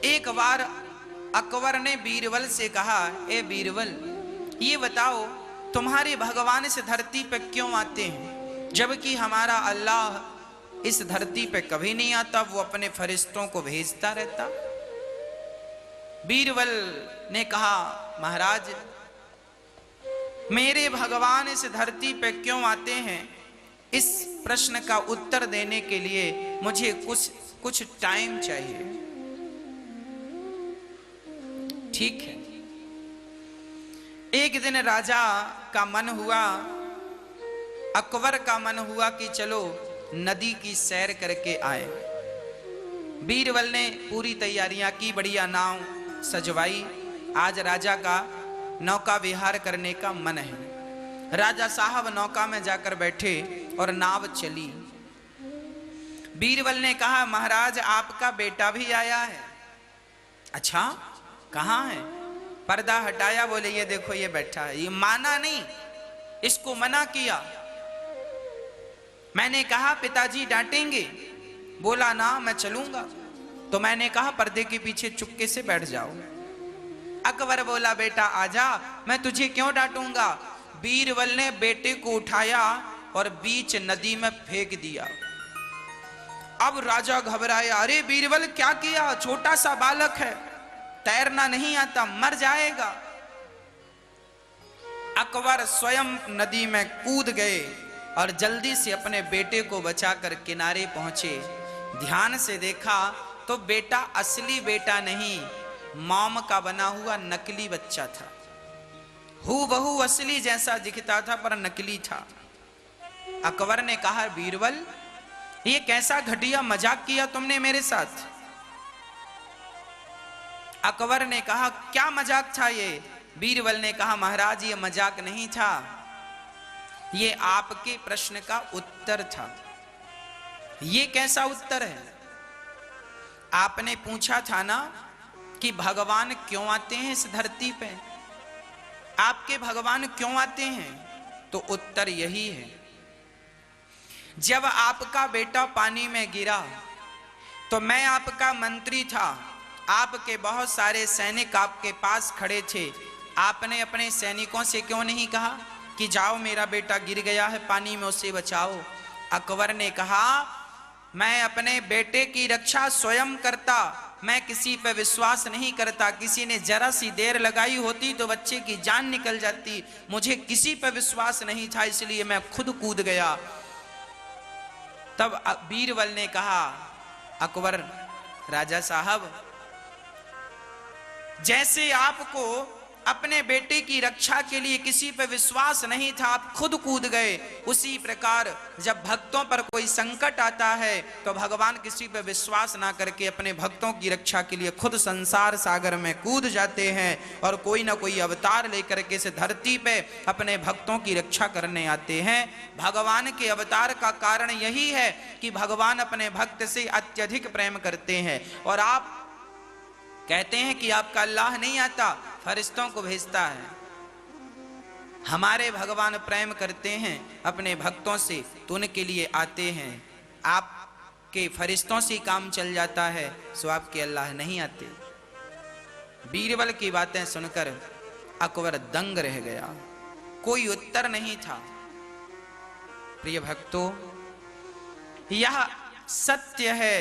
एक बार अकबर ने बीरबल से कहा, ए बीरबल, ये बताओ तुम्हारे भगवान इस धरती पे क्यों आते हैं, जबकि हमारा अल्लाह इस धरती पे कभी नहीं आता, वो अपने फरिश्तों को भेजता रहता। बीरबल ने कहा, महाराज, मेरे भगवान इस धरती पे क्यों आते हैं, इस प्रश्न का उत्तर देने के लिए मुझे कुछ टाइम चाहिए। ठीक है। एक दिन राजा का मन हुआ, अकबर का मन हुआ कि चलो नदी की सैर करके आए। बीरबल ने पूरी तैयारियां की, बढ़िया नाव सजवाई। आज राजा का नौका विहार करने का मन है। राजा साहब नौका में जाकर बैठे और नाव चली। बीरबल ने कहा, महाराज, आपका बेटा भी आया है। अच्छा, कहाँ है? पर्दा हटाया, बोले ये देखो ये बैठा है। ये माना नहीं, इसको मना किया। मैंने कहा पिताजी डांटेंगे, बोला ना मैं चलूंगा। तो मैंने कहा पर्दे के पीछे चुपके से बैठ जाओ। अकबर बोला, बेटा आजा, मैं तुझे क्यों डांटूंगा। बीरबल ने बेटे को उठाया और बीच नदी में फेंक दिया। अब राजा घबराया, अरे बीरबल क्या किया, छोटा सा बालक है, तैरना नहीं आता, मर जाएगा। अकबर स्वयं नदी में कूद गए और जल्दी से अपने बेटे को बचाकर किनारे पहुंचे। ध्यान से देखा तो बेटा असली बेटा नहीं, मोम का बना हुआ नकली बच्चा था। हूबहू असली जैसा दिखता था पर नकली था। अकबर ने कहा, बीरबल, ये कैसा घटिया मजाक किया तुमने मेरे साथ। अकबर ने कहा, क्या मजाक था ये? बीरबल ने कहा, महाराज, ये मजाक नहीं था, ये आपके प्रश्न का उत्तर था। ये कैसा उत्तर है? आपने पूछा था ना कि भगवान क्यों आते हैं इस धरती पे, आपके भगवान क्यों आते हैं? तो उत्तर यही है, जब आपका बेटा पानी में गिरा तो मैं आपका मंत्री था, आपके बहुत सारे सैनिक आपके पास खड़े थे। आपने अपने सैनिकों से क्यों नहीं कहा कि जाओ मेरा बेटा गिर गया है पानी में, उसे बचाओ? अकबर ने कहा, मैं अपने बेटे की रक्षा स्वयं करता, मैं किसी पे विश्वास नहीं करता। किसी ने जरा सी देर लगाई होती तो बच्चे की जान निकल जाती। मुझे किसी पे विश्वास नहीं था, इसलिए मैं खुद कूद गया। तब बीरबल ने कहा, अकबर राजा साहब, जैसे आपको अपने बेटे की रक्षा के लिए किसी पे विश्वास नहीं था, आप खुद कूद गए, उसी प्रकार जब भक्तों पर कोई संकट आता है तो भगवान किसी पे विश्वास ना करके अपने भक्तों की रक्षा के लिए खुद संसार सागर में कूद जाते हैं और कोई ना कोई अवतार लेकर के इस धरती पे अपने भक्तों की रक्षा करने आते हैं। भगवान के अवतार का कारण यही है कि भगवान अपने भक्त से अत्यधिक प्रेम करते हैं। और आप कहते हैं कि आपका अल्लाह नहीं आता, फरिश्तों को भेजता है। हमारे भगवान प्रेम करते हैं अपने भक्तों से तो उनके लिए आते हैं। आपके फरिश्तों से काम चल जाता है, सो आपके अल्लाह नहीं आते। बीरबल की बातें सुनकर अकबर दंग रह गया, कोई उत्तर नहीं था। प्रिय भक्तों, यह सत्य है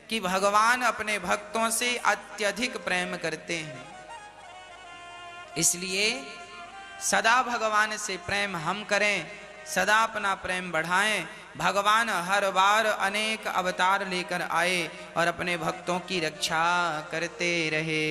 कि भगवान अपने भक्तों से अत्यधिक प्रेम करते हैं। इसलिए सदा भगवान से प्रेम हम करें, सदा अपना प्रेम बढ़ाएं। भगवान हर बार अनेक अवतार लेकर आए और अपने भक्तों की रक्षा करते रहे।